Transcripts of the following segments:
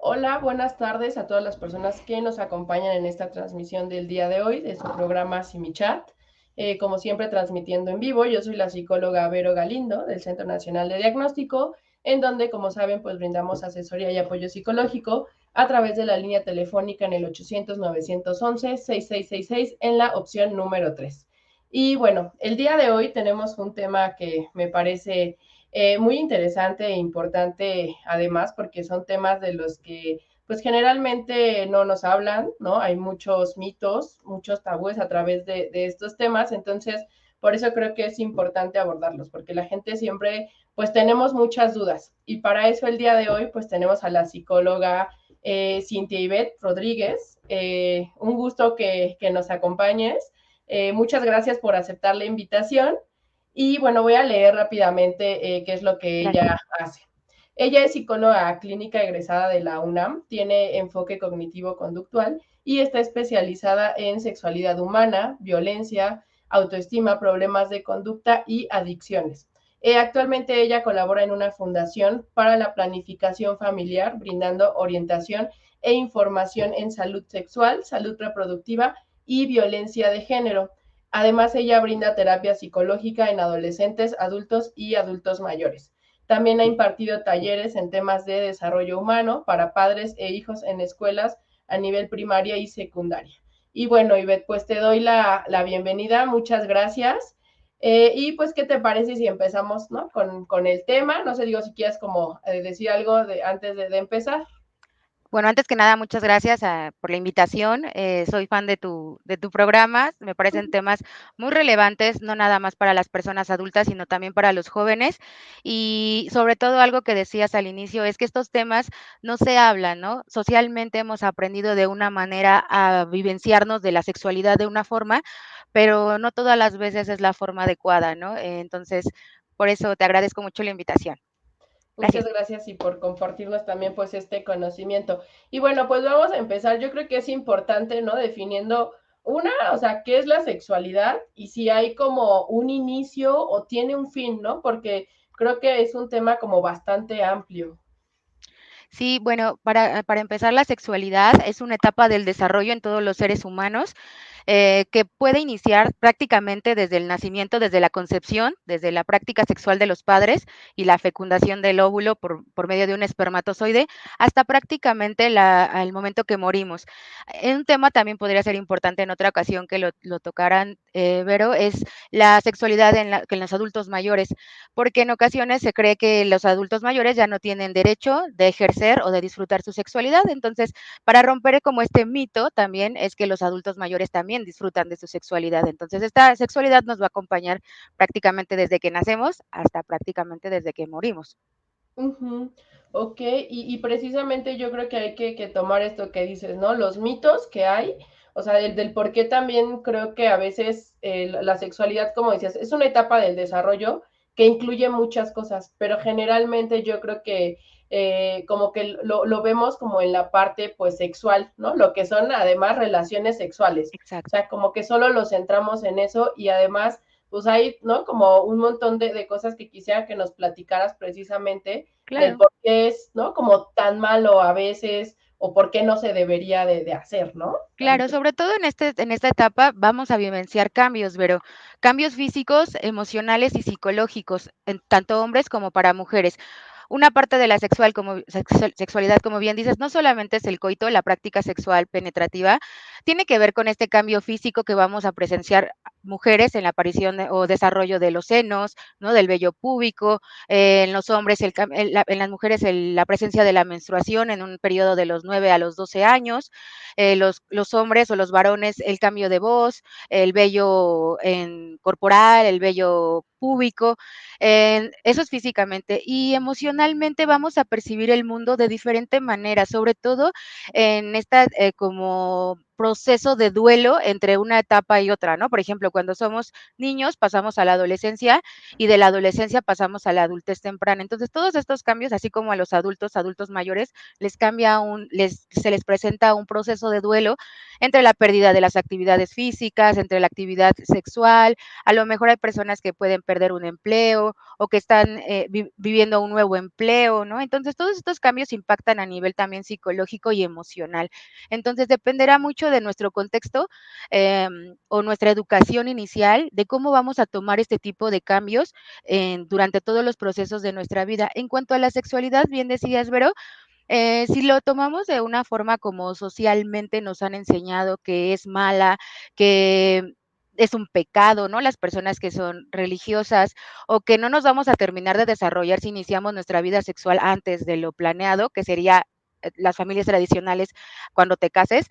Hola, buenas tardes a todas las personas que nos acompañan en esta transmisión del día de hoy de su programa Simichat. Como siempre, transmitiendo en vivo, yo soy la psicóloga Vero Galindo del Centro Nacional de Diagnóstico, en donde, como saben, pues brindamos asesoría y apoyo psicológico a través de la línea telefónica en el 800-911-6666 en la opción número 3. Y bueno, el día de hoy tenemos un tema que me parece muy interesante e importante además porque son temas de los que pues generalmente no nos hablan, ¿no? Hay muchos mitos, muchos tabúes a través de estos temas, entonces por eso creo que es importante abordarlos, porque la gente siempre pues tenemos muchas dudas y para eso el día de hoy pues tenemos a la psicóloga Cintia Ivette Rodríguez. Un gusto que nos acompañes. Muchas gracias por aceptar la invitación. Y bueno, voy a leer rápidamente qué es lo que Gracias. ella hace. Ella es psicóloga clínica egresada de la UNAM, tiene enfoque cognitivo-conductual y está especializada en sexualidad humana, violencia, autoestima, problemas de conducta y adicciones. Actualmente ella colabora en una fundación para la planificación familiar, brindando orientación e información en salud sexual, salud reproductiva y violencia de género. Además, ella brinda terapia psicológica en adolescentes, adultos y adultos mayores. También ha impartido talleres en temas de desarrollo humano para padres e hijos en escuelas a nivel primaria y secundaria. Y bueno, Ivette, pues te doy la bienvenida, muchas gracias. Y pues, ¿qué te parece si empezamos, ¿no? con el tema? No sé, digo, si quieres como decir algo antes de empezar. Bueno, antes que nada, muchas gracias por la invitación. Soy fan de tu programa. Me parecen temas muy relevantes, no nada más para las personas adultas, sino también para los jóvenes. Y sobre todo algo que decías al inicio es que estos temas no se hablan, ¿no? Socialmente hemos aprendido de una manera a vivenciarnos de la sexualidad de una forma, pero no todas las veces es la forma adecuada, ¿no? Entonces, por eso te agradezco mucho la invitación. Muchas Gracias. gracias y por compartirnos también pues este conocimiento. Y bueno, pues vamos a empezar. Yo creo que es importante, ¿no? Definiendo una, o sea, qué es la sexualidad y si hay como un inicio o tiene un fin, ¿no? Porque creo que es un tema como bastante amplio. Sí, bueno, para empezar, la sexualidad es una etapa del desarrollo en todos los seres humanos que puede iniciar prácticamente desde el nacimiento, desde la concepción, desde la práctica sexual de los padres y la fecundación del óvulo por medio de un espermatozoide, hasta prácticamente al momento que morimos. Un tema también podría ser importante en otra ocasión que lo tocaran, Vero, es la sexualidad que en los adultos mayores, porque en ocasiones se cree que los adultos mayores ya no tienen derecho de ejercer o de disfrutar su sexualidad. Entonces, para romper como este mito también es que los adultos mayores también disfrutan de su sexualidad. Entonces, esta sexualidad nos va a acompañar prácticamente desde que nacemos hasta prácticamente desde que morimos. Ujú. Ok, y precisamente yo creo que hay que tomar esto que dices, ¿no? Los mitos que hay, o sea, del por qué también creo que a veces la sexualidad, como decías, es una etapa del desarrollo que incluye muchas cosas, pero generalmente yo creo que como que lo vemos como en la parte pues sexual, ¿no? Lo que son además relaciones sexuales, o Exacto. sea, como que solo lo centramos en eso y además pues hay, ¿no? Como un montón de cosas que quisiera que nos platicaras precisamente del Claro. por qué es, ¿no? Como tan malo a veces o por qué no se debería de hacer, ¿no? Claro, sobre todo en esta etapa vamos a vivenciar cambios, pero cambios físicos, emocionales y psicológicos, en tanto hombres como para mujeres. Una parte de la sexualidad, como bien dices, no solamente es el coito, la práctica sexual penetrativa, tiene que ver con este cambio físico que vamos a presenciar mujeres en la aparición o desarrollo de los senos, ¿no? Del vello púbico, en los hombres, en las mujeres la presencia de la menstruación en un periodo de los 9 a los 12 años, los hombres o los varones, el cambio de voz, el vello corporal, el vello púbico, eso es físicamente. Y emocionalmente vamos a percibir el mundo de diferente manera, sobre todo en esta como proceso de duelo entre una etapa y otra, ¿no? Por ejemplo, cuando somos niños pasamos a la adolescencia y de la adolescencia pasamos a la adultez temprana. Entonces, todos estos cambios, así como a los adultos mayores, se les presenta un proceso de duelo entre la pérdida de las actividades físicas, entre la actividad sexual, a lo mejor hay personas que pueden perder un empleo o que están viviendo un nuevo empleo, ¿no? Entonces, todos estos cambios impactan a nivel también psicológico y emocional. Entonces, dependerá mucho de nuestro contexto o nuestra educación inicial, de cómo vamos a tomar este tipo de cambios durante todos los procesos de nuestra vida. En cuanto a la sexualidad, bien decías, Vero, si lo tomamos de una forma como socialmente nos han enseñado que es mala, que es un pecado, ¿no? Las personas que son religiosas o que no nos vamos a terminar de desarrollar si iniciamos nuestra vida sexual antes de lo planeado, que sería las familias tradicionales cuando te cases,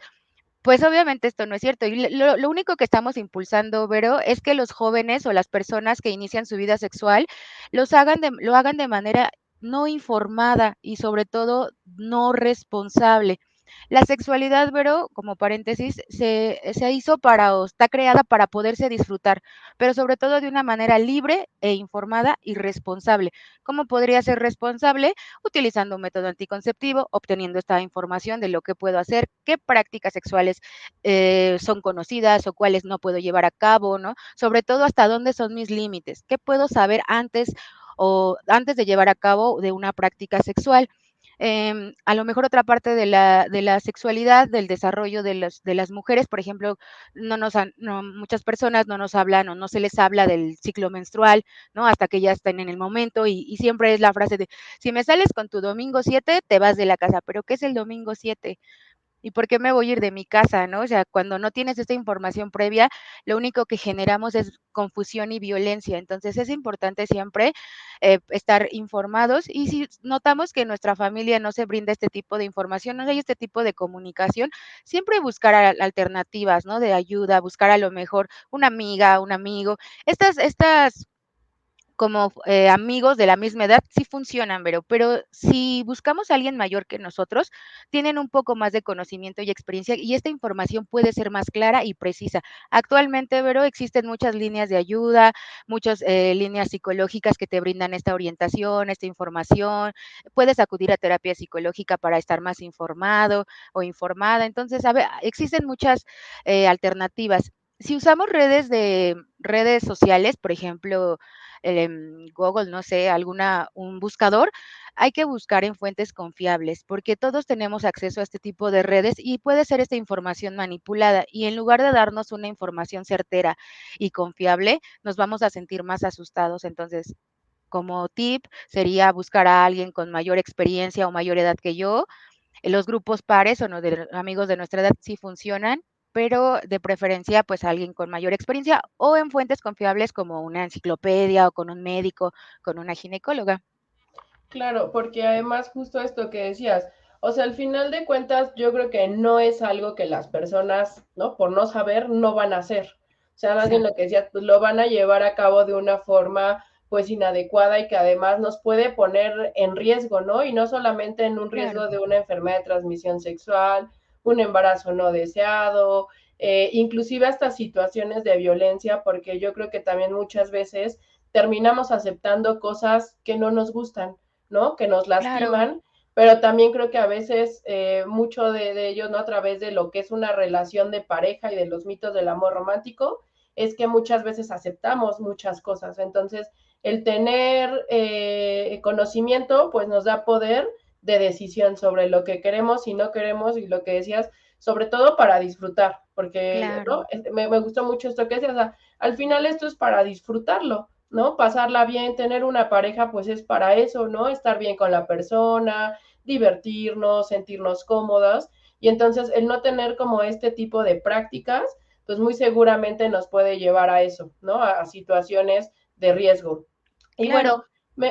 pues obviamente esto no es cierto. Y lo único que estamos impulsando, Vero, es que los jóvenes o las personas que inician su vida sexual lo hagan de manera no informada y sobre todo no responsable. La sexualidad, Vero, como paréntesis, se hizo para, o está creada para poderse disfrutar, pero sobre todo de una manera libre e informada y responsable. ¿Cómo podría ser responsable? Utilizando un método anticonceptivo, obteniendo esta información de lo que puedo hacer, qué prácticas sexuales son conocidas o cuáles no puedo llevar a cabo, ¿no? Sobre todo hasta dónde son mis límites, qué puedo saber antes o antes de llevar a cabo de una práctica sexual. A lo mejor otra parte de la sexualidad, del desarrollo de las mujeres, por ejemplo, muchas personas no nos hablan o no se les habla del ciclo menstrual, ¿no? Hasta que ya están en el momento y siempre es la frase de, si me sales con tu domingo 7 te vas de la casa, pero ¿qué es el domingo 7? ¿Y por qué me voy a ir de mi casa, no? O sea, cuando no tienes esta información previa, lo único que generamos es confusión y violencia. Entonces, es importante siempre estar informados y si notamos que nuestra familia no se brinda este tipo de información, no hay este tipo de comunicación, siempre buscar alternativas, ¿no? De ayuda, buscar a lo mejor una amiga, un amigo. Estas como amigos de la misma edad sí funcionan, pero si buscamos a alguien mayor que nosotros, tienen un poco más de conocimiento y experiencia y esta información puede ser más clara y precisa. Actualmente, Vero, existen muchas líneas de ayuda, muchas líneas psicológicas que te brindan esta orientación, esta información. Puedes acudir a terapia psicológica para estar más informado o informada. Entonces, a ver, existen muchas alternativas. Si usamos redes sociales, por ejemplo, Google, no sé, un buscador, hay que buscar en fuentes confiables, porque todos tenemos acceso a este tipo de redes y puede ser esta información manipulada. Y en lugar de darnos una información certera y confiable, nos vamos a sentir más asustados. Entonces, como tip, sería buscar a alguien con mayor experiencia o mayor edad que yo, los grupos pares o no, de amigos de nuestra edad sí funcionan, pero de preferencia, pues alguien con mayor experiencia o en fuentes confiables como una enciclopedia o con un médico, con una ginecóloga. Claro, porque además justo esto que decías, o sea, al final de cuentas yo creo que no es algo que las personas, ¿no? Por no saber, no van a hacer. O sea, más bien lo Exacto, que decías, pues lo van a llevar a cabo de una forma pues inadecuada y que además nos puede poner en riesgo, ¿no? Y no solamente en un claro, riesgo de una enfermedad de transmisión sexual, un embarazo no deseado, inclusive hasta situaciones de violencia, porque yo creo que también muchas veces terminamos aceptando cosas que no nos gustan, ¿no? Que nos claro, lastiman, pero también creo que a veces mucho de ellos, ¿no? A través de lo que es una relación de pareja y de los mitos del amor romántico, es que muchas veces aceptamos muchas cosas. Entonces, el tener conocimiento, pues nos da poder de decisión sobre lo que queremos y no queremos y lo que decías, sobre todo para disfrutar, porque ¿no? claro, Me gustó mucho esto que decías, o sea, al final esto es para disfrutarlo, ¿no? Pasarla bien, tener una pareja, pues es para eso, ¿no? Estar bien con la persona, divertirnos, sentirnos cómodas. Y entonces el no tener como este tipo de prácticas, pues muy seguramente nos puede llevar a eso, ¿no? A situaciones de riesgo. Y claro. bueno,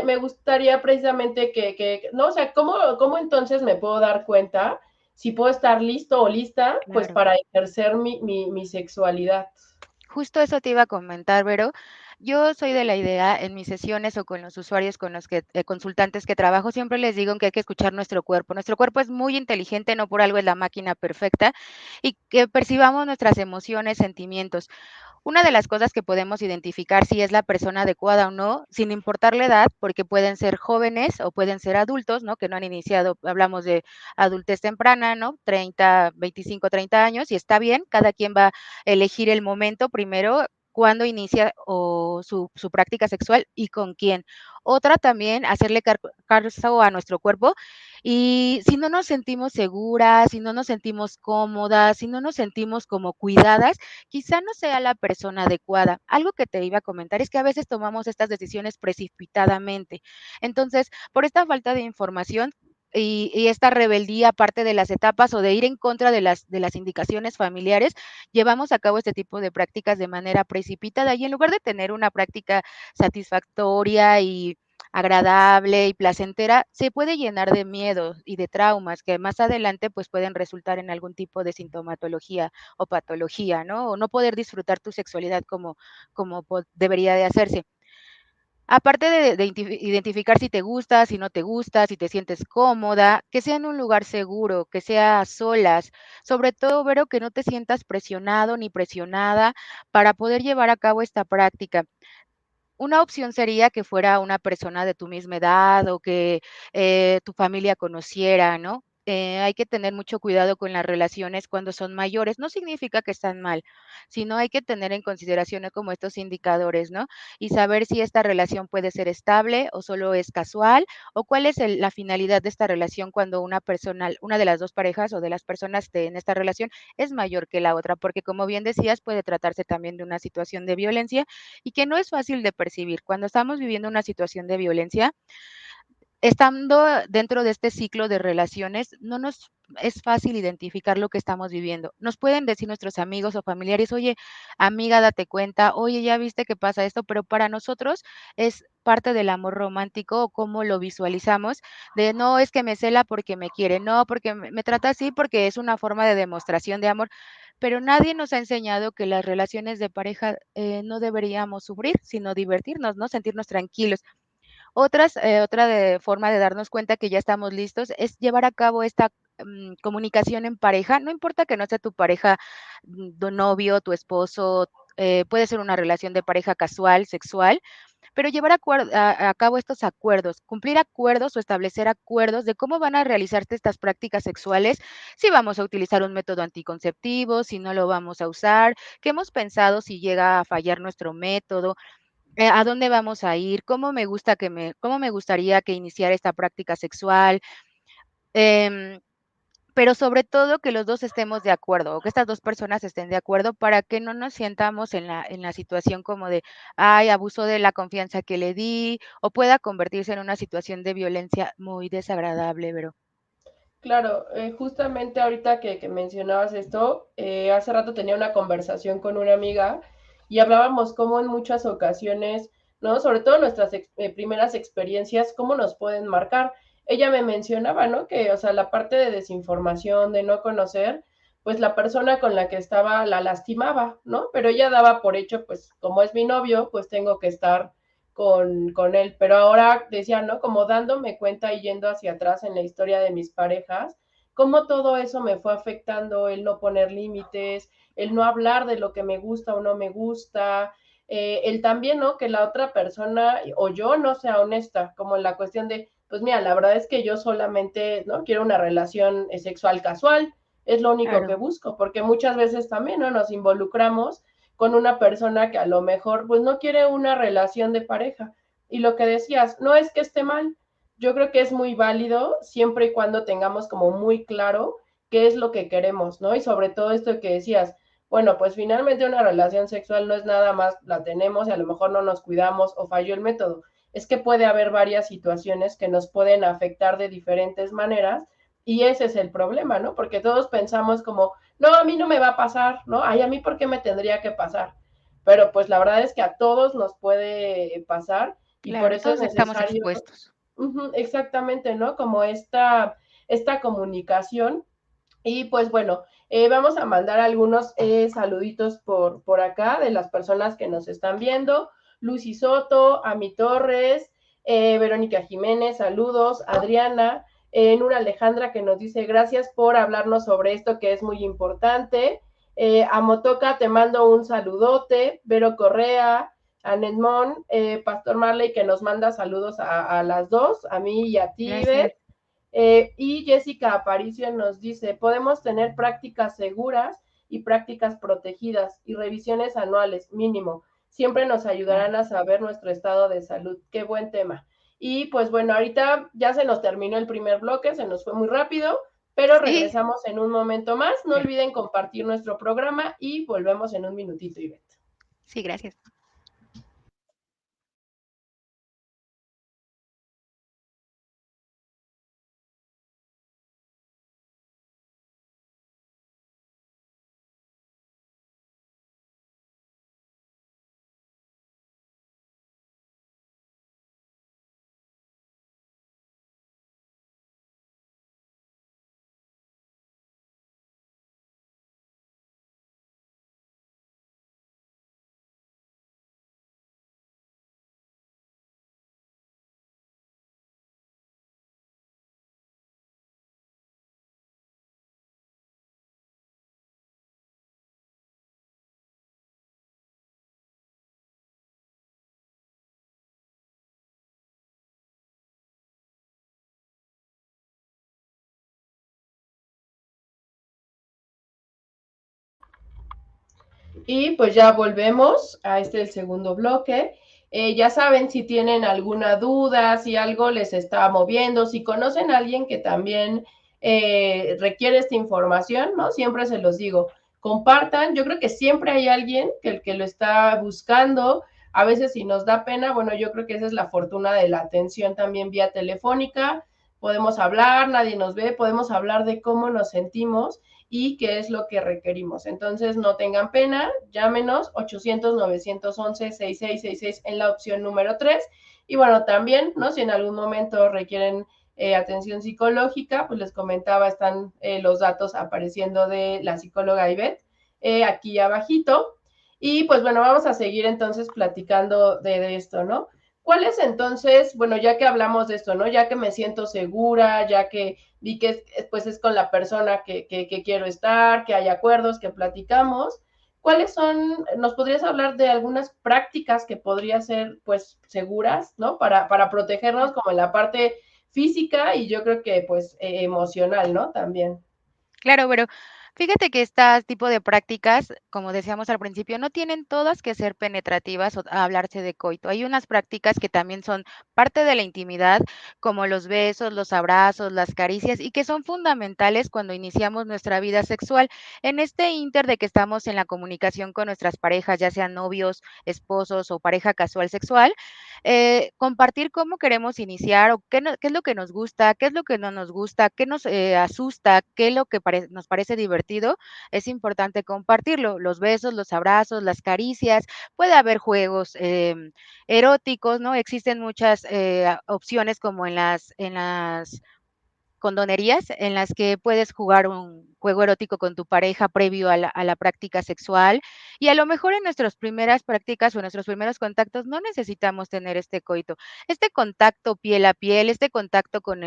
me gustaría precisamente no, o sea, ¿cómo entonces me puedo dar cuenta si puedo estar listo o lista, pues Claro. para ejercer mi sexualidad? Justo eso te iba a comentar, Vero. Yo soy de la idea, en mis sesiones o con los usuarios con los que consultantes que trabajo, siempre les digo que hay que escuchar nuestro cuerpo. Nuestro cuerpo es muy inteligente, no por algo es la máquina perfecta, y que percibamos nuestras emociones, sentimientos. Una de las cosas que podemos identificar si es la persona adecuada o no, sin importar la edad, porque pueden ser jóvenes o pueden ser adultos, ¿no? Que no han iniciado, hablamos de adultez temprana, ¿no? 30, 25, 30 años, y está bien, cada quien va a elegir el momento primero cuándo inicia o su práctica sexual y con quién. Otra también, hacerle caso a nuestro cuerpo, y si no nos sentimos seguras, si no nos sentimos cómodas, si no nos sentimos como cuidadas, quizá no sea la persona adecuada. Algo que te iba a comentar es que a veces tomamos estas decisiones precipitadamente. Entonces, por esta falta de información y esta rebeldía, parte de las etapas o de ir en contra de las indicaciones familiares, llevamos a cabo este tipo de prácticas de manera precipitada y en lugar de tener una práctica satisfactoria y agradable y placentera, se puede llenar de miedos y de traumas que más adelante pues pueden resultar en algún tipo de sintomatología o patología, ¿no? O no poder disfrutar tu sexualidad como debería de hacerse. Aparte de identificar si te gusta, si no te gusta, si te sientes cómoda, que sea en un lugar seguro, que sea a solas, sobre todo, Vero, que no te sientas presionado ni presionada para poder llevar a cabo esta práctica. Una opción sería que fuera una persona de tu misma edad o que tu familia conociera, ¿no? Hay que tener mucho cuidado con las relaciones cuando son mayores. No significa que están mal, sino hay que tener en consideración como estos indicadores, ¿no? Y saber si esta relación puede ser estable o solo es casual, o cuál es la finalidad de esta relación cuando una persona, una de las dos parejas o de las personas en esta relación es mayor que la otra, porque como bien decías, puede tratarse también de una situación de violencia y que no es fácil de percibir. Cuando estamos viviendo una situación de violencia, estando dentro de este ciclo de relaciones, no nos es fácil identificar lo que estamos viviendo. Nos pueden decir nuestros amigos o familiares, oye, amiga, date cuenta, oye, ya viste que pasa esto, pero para nosotros es parte del amor romántico o cómo lo visualizamos, de no es que me cela porque me quiere, no, porque me trata así porque es una forma de demostración de amor, pero nadie nos ha enseñado que las relaciones de pareja no deberíamos sufrir, sino divertirnos, ¿no? Sentirnos tranquilos. Otra forma de darnos cuenta que ya estamos listos es llevar a cabo esta comunicación en pareja. No importa que no sea tu pareja, tu novio, tu esposo, puede ser una relación de pareja casual, sexual, pero llevar a cabo estos acuerdos, cumplir acuerdos o establecer acuerdos de cómo van a realizarse estas prácticas sexuales, si vamos a utilizar un método anticonceptivo, si no lo vamos a usar, qué hemos pensado si llega a fallar nuestro método, ¿a dónde vamos a ir? ¿Cómo me gustaría que iniciara esta práctica sexual? Em, pero sobre todo que los 2 estemos de acuerdo, o que estas 2 personas estén de acuerdo para que no nos sientamos en la situación como de: "Ay, abusó de la confianza que le di", o pueda convertirse en una situación de violencia muy desagradable, Vero. Claro, justamente ahorita que mencionabas esto, hace rato tenía una conversación con una amiga y hablábamos cómo en muchas ocasiones, ¿no? Sobre todo nuestras primeras experiencias, cómo nos pueden marcar. Ella me mencionaba, ¿no? Que, o sea, la parte de desinformación, de no conocer, pues la persona con la que estaba la lastimaba, ¿no? Pero ella daba por hecho, pues como es mi novio, pues tengo que estar con él. Pero ahora decía, ¿no? Como dándome cuenta y yendo hacia atrás en la historia de mis parejas, cómo todo eso me fue afectando, el no poner límites, el no hablar de lo que me gusta o no me gusta, el también, ¿no? Que la otra persona o yo no sea honesta, como en la cuestión de, pues mira, la verdad es que yo solamente, ¿no? Quiero una relación sexual casual, es lo único que Claro. busco, porque muchas veces también, ¿no? Nos involucramos con una persona que a lo mejor pues no quiere una relación de pareja. Y lo que decías, no es que esté mal, yo creo que es muy válido siempre y cuando tengamos como muy claro qué es lo que queremos, ¿no? Y sobre todo esto que decías, bueno, pues finalmente una relación sexual no es nada más, la tenemos y a lo mejor no nos cuidamos o falló el método. Es que puede haber varias situaciones que nos pueden afectar de diferentes maneras y ese es el problema, ¿no? Porque todos pensamos como, no, a mí no me va a pasar, ¿no? Ay, a mí por qué me tendría que pasar. Pero pues la verdad es que a todos nos puede pasar y por Claro, eso es todos estamos necesario, expuestos. exactamente, ¿no? Como esta comunicación. Y pues bueno, vamos a mandar algunos saluditos por acá de las personas que nos están viendo. Lucy Soto, Ami Torres, Verónica Jiménez, saludos, Adriana, Nura Alejandra que nos dice gracias por hablarnos sobre esto que es muy importante. A Motoca te mando un saludote, Vero Correa, a Nedmon, Pastor Marley que nos manda saludos a las dos, a mí y a ti, Gracias. Beth. Y Jessica Aparicio nos dice, podemos tener prácticas seguras y prácticas protegidas y revisiones anuales, mínimo. Siempre nos ayudarán a saber nuestro estado de salud. Qué buen tema. Y pues bueno, ahorita ya se nos terminó el primer bloque, se nos fue muy rápido, pero Sí, regresamos en un momento más. No olviden compartir nuestro programa y volvemos en un minutito, Ivette. sí, gracias. Y pues ya volvemos a el segundo bloque. Ya saben si tienen alguna duda, si algo les está moviendo, si conocen a alguien que también requiere esta información, ¿no? Siempre se los digo, compartan. Yo creo que siempre hay alguien que el que lo está buscando. A veces si nos da pena, bueno, yo creo que esa es la fortuna de la atención también vía telefónica. Podemos hablar, nadie nos ve, podemos hablar de cómo nos sentimos y qué es lo que requerimos. Entonces, no tengan pena, llámenos 800-911-6666 en la opción número 3. Y bueno, también, ¿no? Si en algún momento requieren atención psicológica, pues les comentaba, están los datos apareciendo de la psicóloga Ivette aquí abajito. Y pues bueno, vamos a seguir entonces platicando de esto, ¿no? ¿Cuál es entonces, bueno, ya que hablamos de esto, ¿no? Ya que me siento segura, ya que vi que pues es con la persona que quiero estar, que hay acuerdos, que platicamos. ¿Cuáles son, nos podrías hablar de algunas prácticas que podrían ser pues seguras, ¿no? Para protegernos como en la parte física y yo creo que pues emocional, ¿no? También. Claro, pero fíjate que este tipo de prácticas, como decíamos al principio, no tienen todas que ser penetrativas o hablarse de coito. Hay unas prácticas que también son parte de la intimidad, como los besos, los abrazos, las caricias, y que son fundamentales cuando iniciamos nuestra vida sexual. En este inter de que estamos en la comunicación con nuestras parejas, ya sean novios, esposos o pareja casual sexual, compartir cómo queremos iniciar o qué es lo que nos gusta, qué es lo que no nos gusta, qué nos asusta, qué es lo que nos parece divertido, es importante compartirlo. Los besos, los abrazos, las caricias, puede haber juegos eróticos, ¿no? Existen muchas opciones como en las condonerías en las que puedes jugar un juego erótico con tu pareja previo a la práctica sexual. Y a lo mejor en nuestras primeras prácticas o en nuestros primeros contactos no necesitamos tener este coito. Este contacto piel a piel, este contacto con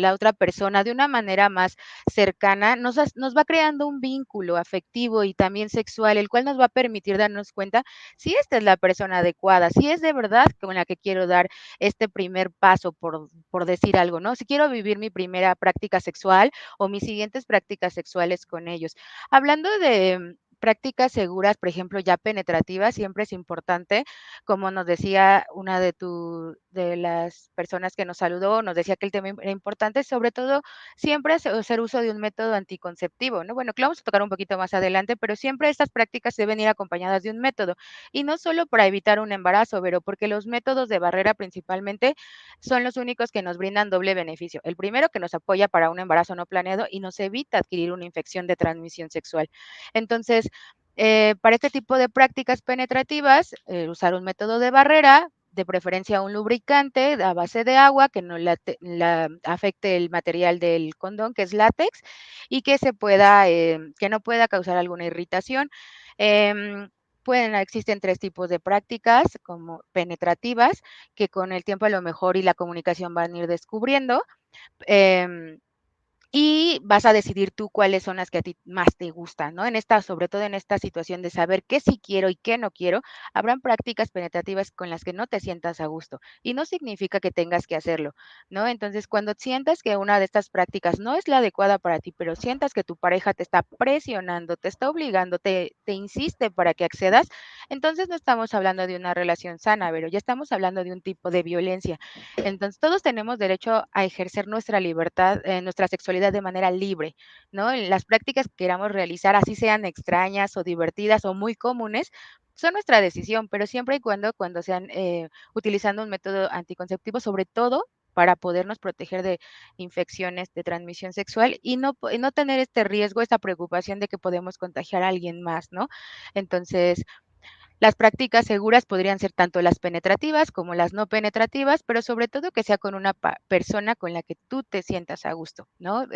la otra persona de una manera más cercana, nos va creando un vínculo afectivo y también sexual, el cual nos va a permitir darnos cuenta si esta es la persona adecuada, si es de verdad con la que quiero dar este primer paso, por decir algo, ¿no? Si quiero vivir mi primera práctica sexual o mis siguientes prácticas sexuales con ellos. Hablando de prácticas seguras, por ejemplo, ya penetrativas, siempre es importante, como nos decía una de las personas que nos saludó, nos decía que el tema era importante, sobre todo siempre hacer uso de un método anticonceptivo, ¿no? Bueno, que lo vamos a tocar un poquito más adelante, pero siempre estas prácticas deben ir acompañadas de un método. Y no solo para evitar un embarazo, pero porque los métodos de barrera principalmente son los únicos que nos brindan doble beneficio. El primero, que nos apoya para un embarazo no planeado y nos evita adquirir una infección de transmisión sexual. Entonces, para este tipo de prácticas penetrativas, usar un método de barrera, de preferencia un lubricante a base de agua que no afecte el material del condón, que es látex, y que no pueda causar alguna irritación. Em, existen 3 tipos de prácticas, como penetrativas, que con el tiempo a lo mejor y la comunicación van a ir descubriendo, em, y vas a decidir tú cuáles son las que a ti más te gustan, ¿no? Sobre todo en esta situación de saber qué sí quiero y qué no quiero, habrán prácticas penetrativas con las que no te sientas a gusto y no significa que tengas que hacerlo, ¿no? Entonces, cuando sientas que una de estas prácticas no es la adecuada para ti, pero sientas que tu pareja te está presionando, te está obligando, te insiste para que accedas, entonces no estamos hablando de una relación sana, pero ya estamos hablando de un tipo de violencia. Entonces, todos tenemos derecho a ejercer nuestra libertad, nuestra sexualidad de manera libre, ¿no? En las prácticas que queramos realizar, así sean extrañas o divertidas o muy comunes, son nuestra decisión, pero siempre y cuando sean utilizando un método anticonceptivo, sobre todo para podernos proteger de infecciones de transmisión sexual y no tener este riesgo, esta preocupación de que podemos contagiar a alguien más, ¿no? Entonces, las prácticas seguras podrían ser tanto las penetrativas como las no penetrativas, pero sobre todo que sea con una persona con la que tú te sientas a gusto, ¿no?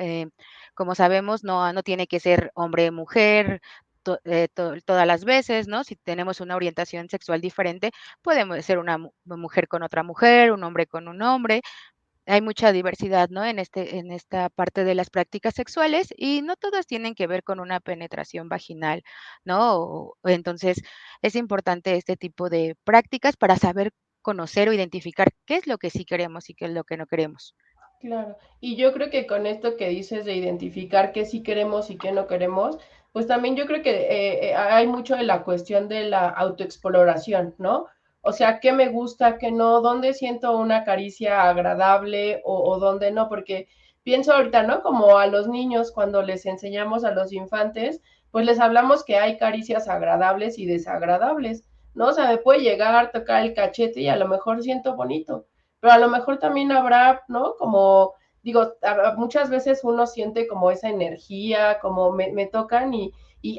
Como sabemos, no tiene que ser hombre, mujer, todas las veces, ¿no? Si tenemos una orientación sexual diferente, podemos ser una mujer con otra mujer, un hombre con un hombre, hay mucha diversidad, ¿no? En esta parte de las prácticas sexuales y no todas tienen que ver con una penetración vaginal, ¿no? Entonces, es importante este tipo de prácticas para saber conocer o identificar qué es lo que sí queremos y qué es lo que no queremos. Claro, y yo creo que con esto que dices de identificar qué sí queremos y qué no queremos, pues también yo creo que hay mucho de la cuestión de la autoexploración, ¿no? O sea, qué me gusta, qué no, dónde siento una caricia agradable o dónde no, porque pienso ahorita, ¿no? Como a los niños cuando les enseñamos a los infantes, pues les hablamos que hay caricias agradables y desagradables, ¿no? O sea, me puede llegar a tocar el cachete y a lo mejor siento bonito, pero a lo mejor también habrá, ¿no? Como, digo, muchas veces uno siente como esa energía, como me tocan y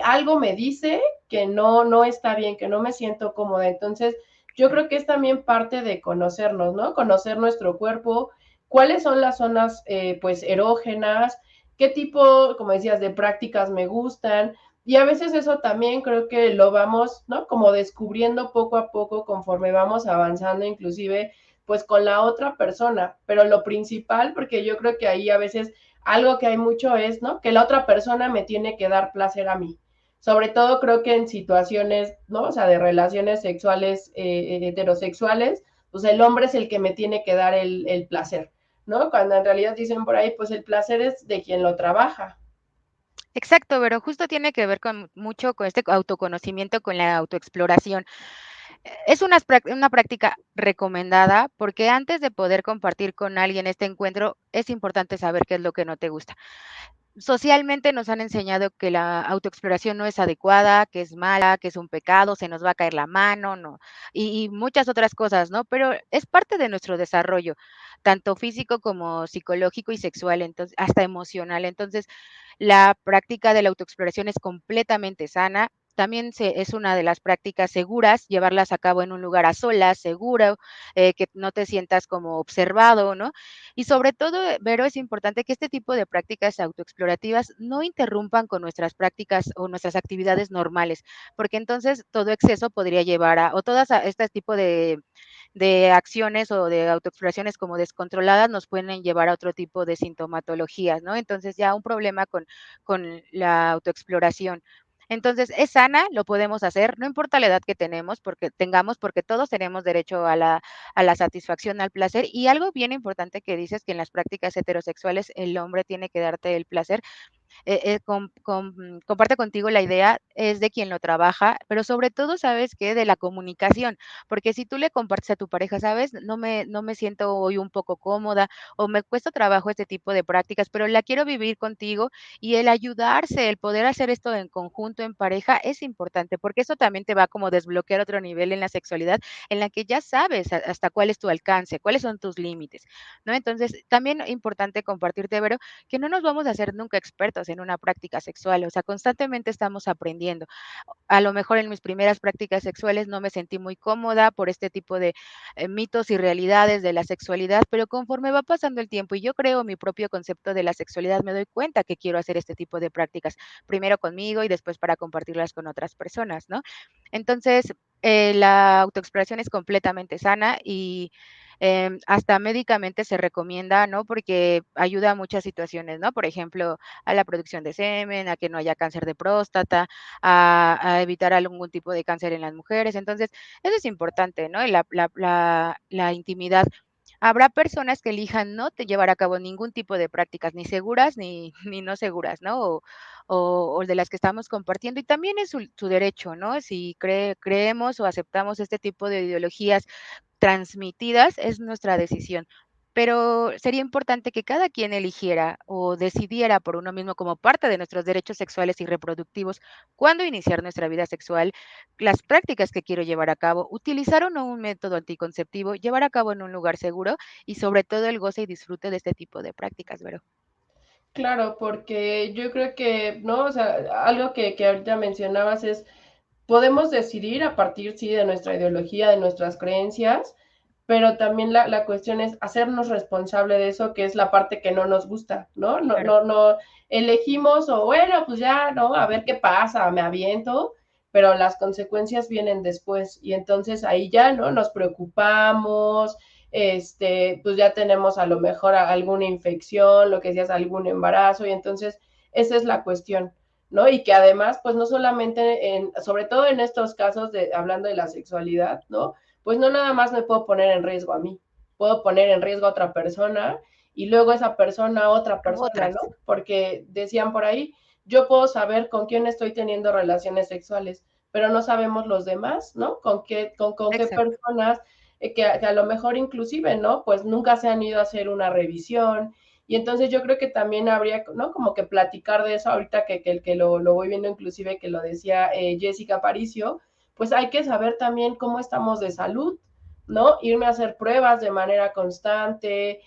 algo me dice que no está bien, que no me siento cómoda. Entonces, yo creo que es también parte de conocernos, ¿no? Conocer nuestro cuerpo, cuáles son las zonas, pues, erógenas, qué tipo, como decías, de prácticas me gustan. Y a veces eso también creo que lo vamos, ¿no? Como descubriendo poco a poco conforme vamos avanzando, inclusive pues con la otra persona. Pero lo principal, porque yo creo que ahí a veces algo que hay mucho es, ¿no? Que la otra persona me tiene que dar placer a mí. Sobre todo creo que en situaciones, ¿no? O sea, de relaciones sexuales heterosexuales, pues el hombre es el que me tiene que dar el placer, ¿no? Cuando en realidad dicen por ahí, pues el placer es de quien lo trabaja. Exacto, pero justo tiene que ver con mucho con este autoconocimiento, con la autoexploración. Es una práctica recomendada porque antes de poder compartir con alguien este encuentro, es importante saber qué es lo que no te gusta. Socialmente nos han enseñado que la autoexploración no es adecuada, que es mala, que es un pecado, se nos va a caer la mano, no, y muchas otras cosas, ¿no? Pero es parte de nuestro desarrollo, tanto físico como psicológico y sexual, entonces, hasta emocional. Entonces, la práctica de la autoexploración es completamente sana. También es una de las prácticas seguras, llevarlas a cabo en un lugar a solas, seguro, que no te sientas como observado, ¿no? Y sobre todo, Vero, es importante que este tipo de prácticas autoexplorativas no interrumpan con nuestras prácticas o nuestras actividades normales, porque entonces todo exceso podría llevar o todas este tipo de acciones o de autoexploraciones como descontroladas nos pueden llevar a otro tipo de sintomatologías, ¿no? Entonces ya un problema con la autoexploración. Entonces, es sana, lo podemos hacer, no importa la edad que tengamos, porque todos tenemos derecho a la satisfacción, al placer. Y algo bien importante que dices que en las prácticas heterosexuales el hombre tiene que darte el placer, comparto contigo la idea, es de quien lo trabaja, pero sobre todo, ¿sabes qué? De la comunicación, porque si tú le compartes a tu pareja, ¿sabes? No me siento hoy un poco cómoda o me cuesta trabajo este tipo de prácticas, pero la quiero vivir contigo y el ayudarse, el poder hacer esto en conjunto, en pareja, es importante, porque eso también te va como a desbloquear otro nivel en la sexualidad, en la que ya sabes hasta cuál es tu alcance, cuáles son tus límites, ¿no? Entonces, también importante compartirte, Vero, que no nos vamos a hacer nunca expertos expertos en una práctica sexual, o sea, constantemente estamos aprendiendo. A lo mejor en mis primeras prácticas sexuales no me sentí muy cómoda por este tipo de mitos y realidades de la sexualidad, pero conforme va pasando el tiempo y yo creo mi propio concepto de la sexualidad, me doy cuenta que quiero hacer este tipo de prácticas, primero conmigo y después para compartirlas con otras personas, ¿no? Entonces, la autoexploración es completamente sana y hasta médicamente se recomienda, ¿no? Porque ayuda a muchas situaciones, ¿no? Por ejemplo, a la producción de semen, a que no haya cáncer de próstata, a evitar algún tipo de cáncer en las mujeres. Entonces, eso es importante, ¿no? La intimidad. Habrá personas que elijan no te llevar a cabo ningún tipo de prácticas, ni seguras ni no seguras, ¿no? O de las que estamos compartiendo, y también es su derecho, ¿no? Si creemos o aceptamos este tipo de ideologías transmitidas, es nuestra decisión. Pero sería importante que cada quien eligiera o decidiera por uno mismo como parte de nuestros derechos sexuales y reproductivos cuándo iniciar nuestra vida sexual, las prácticas que quiero llevar a cabo, utilizar o no un método anticonceptivo, llevar a cabo en un lugar seguro y sobre todo el goce y disfrute de este tipo de prácticas, Vero. Claro, porque yo creo que, ¿no? O sea, algo que ahorita mencionabas es, podemos decidir a partir, sí, de nuestra ideología, de nuestras creencias, pero también la cuestión es hacernos responsable de eso, que es la parte que no nos gusta, ¿no? No, Claro, no, no elegimos o bueno, pues ya, ¿no? A ver qué pasa, me aviento, pero las consecuencias vienen después y entonces ahí ya, ¿no? Nos preocupamos, pues ya tenemos a lo mejor alguna infección, lo que decías, algún embarazo y entonces esa es la cuestión. ¿No? Y que además, pues no solamente sobre todo en estos casos de hablando de la sexualidad, ¿no? Pues no nada más me puedo poner en riesgo a mí, puedo poner en riesgo a otra persona y luego esa persona a otra a persona, otras. ¿no? Porque decían por ahí, yo puedo saber con quién estoy teniendo relaciones sexuales, pero no sabemos los demás, ¿no? Con qué Exacto. personas que a lo mejor inclusive, ¿no? Pues nunca se han ido a hacer una revisión, y entonces yo creo que también habría, ¿no? Como que platicar de eso ahorita que lo voy viendo inclusive que lo decía Jessica Aparicio, pues hay que saber también cómo estamos de salud, ¿no? Irme a hacer pruebas de manera constante,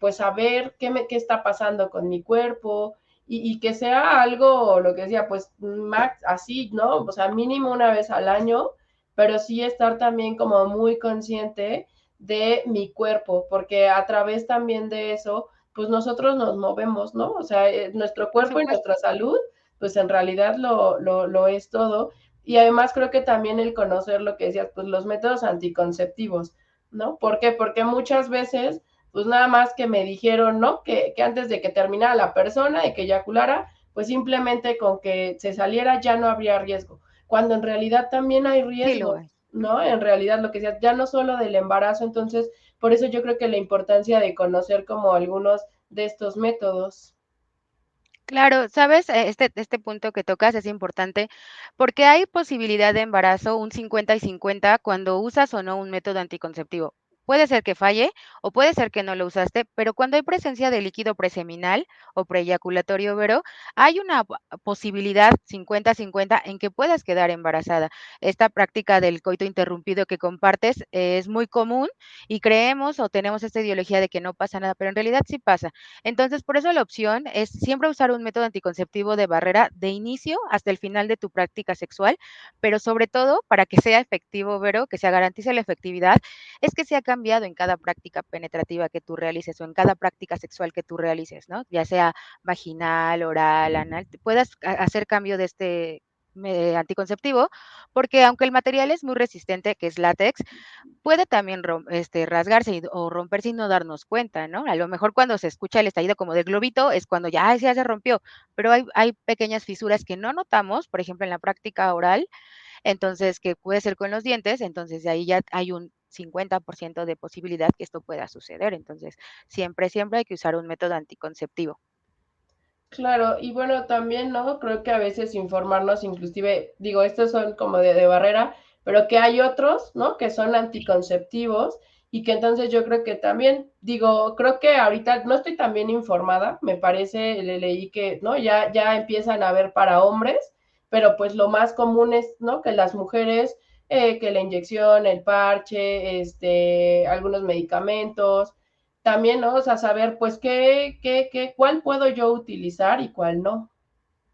pues saber qué está pasando con mi cuerpo y que sea algo, lo que decía, pues max, así, ¿no? O sea, mínimo una vez al año, pero sí estar también como muy consciente de mi cuerpo, porque a través también de eso, pues nosotros nos movemos, ¿no? O sea, nuestro Por cuerpo y supuesto. nuestra salud, pues en realidad lo es todo. Y además creo que también el conocer lo que decías, pues los métodos anticonceptivos, ¿no? ¿Por qué? Porque muchas veces, pues nada más que me dijeron, ¿no? Que antes de que terminara la persona, de que eyaculara, pues simplemente con que se saliera ya no habría riesgo, cuando en realidad también hay Sí lo riesgos, hay. ¿no? En realidad lo que decía, ya no solo del embarazo, entonces, por eso yo creo que la importancia de conocer como algunos de estos métodos. Claro, ¿sabes? Este punto que tocas es importante porque hay posibilidad de embarazo un 50 y 50 cuando usas o no un método anticonceptivo. Puede ser que falle o puede ser que no lo usaste, pero cuando hay presencia de líquido preseminal o preeyaculatorio, Vero, hay una posibilidad 50-50 en que puedas quedar embarazada. Esta práctica del coito interrumpido que compartes es muy común y creemos o tenemos esta ideología de que no pasa nada, pero en realidad sí pasa. Entonces, por eso la opción es siempre usar un método anticonceptivo de barrera de inicio hasta el final de tu práctica sexual, pero sobre todo para que sea efectivo, Vero, que se garantice la efectividad, es que sea cambiado en cada práctica penetrativa que tú realices o en cada práctica sexual que tú realices, ¿no? Ya sea vaginal, oral, anal, puedas hacer cambio de este anticonceptivo, porque aunque el material es muy resistente, que es látex, puede también rasgarse o romperse y no darnos cuenta, ¿no? A lo mejor cuando se escucha el estallido como de globito es cuando ya, ay, sí, ya se rompió, pero hay pequeñas fisuras que no notamos, por ejemplo, en la práctica oral, entonces, que puede ser con los dientes, entonces de ahí ya hay un 50% de posibilidad que esto pueda suceder. Entonces, siempre hay que usar un método anticonceptivo. Claro, y bueno, también, ¿no? Creo que a veces informarnos, inclusive, digo, estos son como de barrera, pero que hay otros, ¿no? Que son anticonceptivos y que entonces yo creo que también, digo, creo que ahorita no estoy tan bien informada, me parece, le leí que, ¿no? Ya empiezan a ver para hombres, pero pues lo más común es, ¿no? Que las mujeres, que la inyección, el parche, algunos medicamentos, también, ¿no? O sea, saber, pues, cuál puedo yo utilizar y cuál no.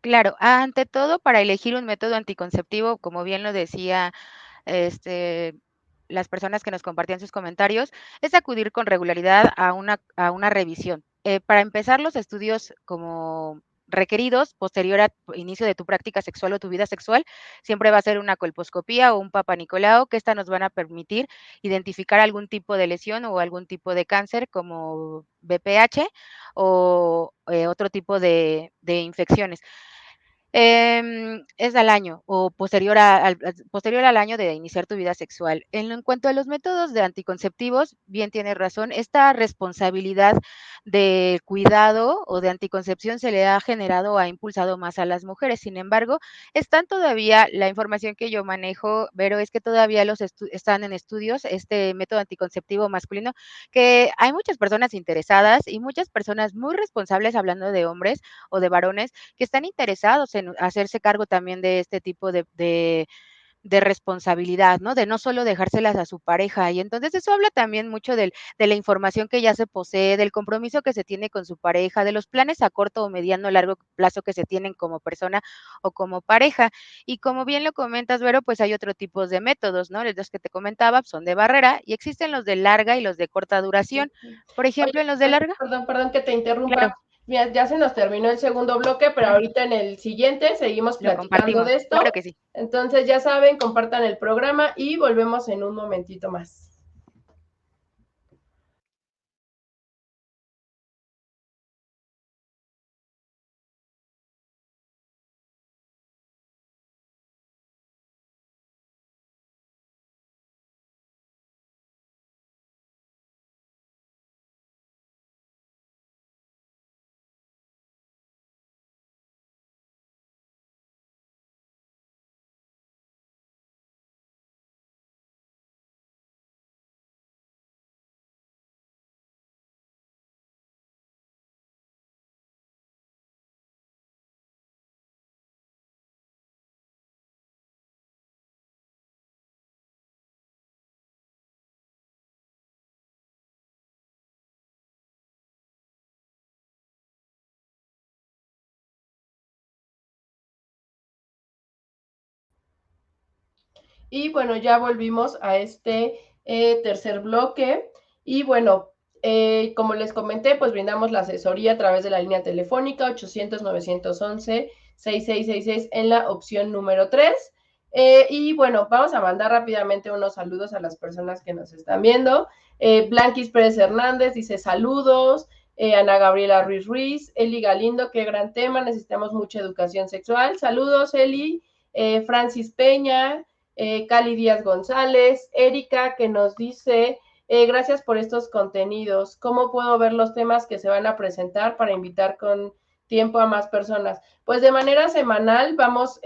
Claro, ante todo, para elegir un método anticonceptivo, como bien lo decía, este, las personas que nos compartían sus comentarios, es acudir con regularidad a una revisión. Para empezar, los estudios como requeridos posterior a inicio de tu práctica sexual o tu vida sexual, siempre va a ser una colposcopía o un Papa Nicolau, que estas nos van a permitir identificar algún tipo de lesión o algún tipo de cáncer como BPH o otro tipo de infecciones. Es al año o posterior al año de iniciar tu vida sexual. En cuanto a los métodos de anticonceptivos, bien tienes razón, esta responsabilidad de cuidado o de anticoncepción se le ha generado o ha impulsado más a las mujeres. Sin embargo, están todavía, la información que yo manejo, Vero, es que todavía están en estudios este método anticonceptivo masculino, que hay muchas personas interesadas y muchas personas muy responsables, hablando de hombres o de varones, que están interesados en hacerse cargo también de este tipo de responsabilidad, ¿no? De no solo dejárselas a su pareja. Y entonces eso habla también mucho de la información que ya se posee, del compromiso que se tiene con su pareja, de los planes a corto o mediano o largo plazo que se tienen como persona o como pareja. Y como bien lo comentas, Vero, pues hay otro tipo de métodos, ¿no? Los que te comentaba son de barrera y existen los de larga y los de corta duración. Por ejemplo, en los de Oye, larga, perdón que te interrumpa. claro, Mira, ya se nos terminó el segundo bloque, pero ahorita en el siguiente seguimos lo platicando compartimos. de Claro esto. que sí. Entonces, ya saben, compartan el programa y volvemos en un momentito más. Y bueno, ya volvimos a este tercer bloque. Y bueno, como les comenté, pues brindamos la asesoría a través de la línea telefónica 800-911-6666 en la opción número 3. Y bueno, vamos a mandar rápidamente unos saludos a las personas que nos están viendo. Blanquis Pérez Hernández dice saludos. Ana Gabriela Ruiz Ruiz, Eli Galindo, qué gran tema, necesitamos mucha educación sexual. Saludos, Eli. Francis Peña, Cali Díaz González, Erika, que nos dice, gracias por estos contenidos. ¿Cómo puedo ver los temas que se van a presentar para invitar con tiempo a más personas? Pues de manera semanal vamos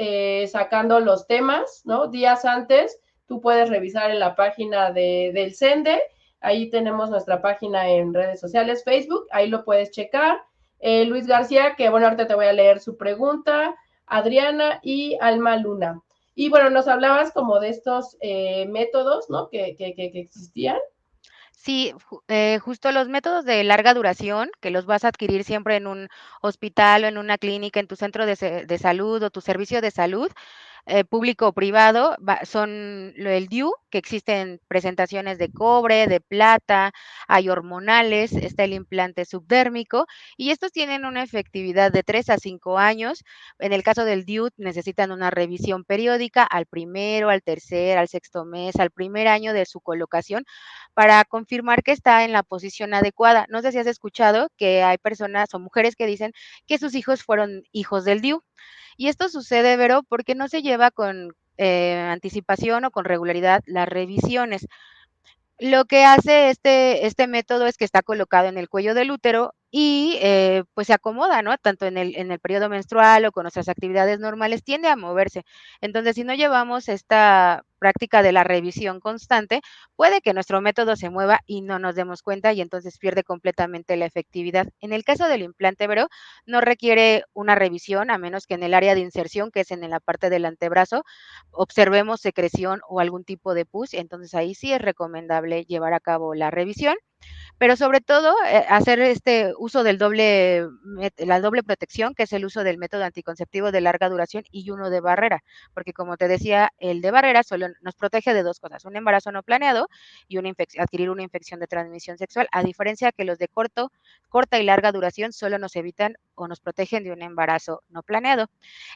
sacando los temas, ¿no? Días antes, tú puedes revisar en la página del CENDE, ahí tenemos nuestra página en redes sociales, Facebook, ahí lo puedes checar. Luis García, que bueno, ahorita te voy a leer su pregunta, Adriana y Alma Luna. Y bueno, nos hablabas como de estos métodos, ¿no? Que existían. Sí, justo los métodos de larga duración, que los vas a adquirir siempre en un hospital o en una clínica, en tu centro de salud o tu servicio de salud, público o privado, son el DIU, que existen presentaciones de cobre, de plata, hay hormonales, está el implante subdérmico, y estos tienen una efectividad de 3 a 5 años. En el caso del DIU necesitan una revisión periódica al primero, al tercer, al sexto mes, al primer año de su colocación, para confirmar que está en la posición adecuada. No sé si has escuchado que hay personas o mujeres que dicen que sus hijos fueron hijos del DIU. Y esto sucede, Vero, porque no se lleva con anticipación o con regularidad las revisiones. Lo que hace este método es que está colocado en el cuello del útero y pues se acomoda, ¿no? Tanto en el periodo menstrual o con nuestras actividades normales, tiende a moverse. Entonces, si no llevamos práctica de la revisión constante, puede que nuestro método se mueva y no nos demos cuenta y entonces pierde completamente la efectividad. En el caso del implante, Vero, no requiere una revisión a menos que en el área de inserción, que es en la parte del antebrazo, observemos secreción o algún tipo de pus, entonces ahí sí es recomendable llevar a cabo la revisión, pero sobre todo hacer este uso del la doble protección, que es el uso del método anticonceptivo de larga duración y uno de barrera, porque como te decía, el de barrera solo nos protege de dos cosas, un embarazo no planeado y adquirir una infección de transmisión sexual, a diferencia que los de corta y larga duración solo nos evitan o nos protegen de un embarazo no planeado.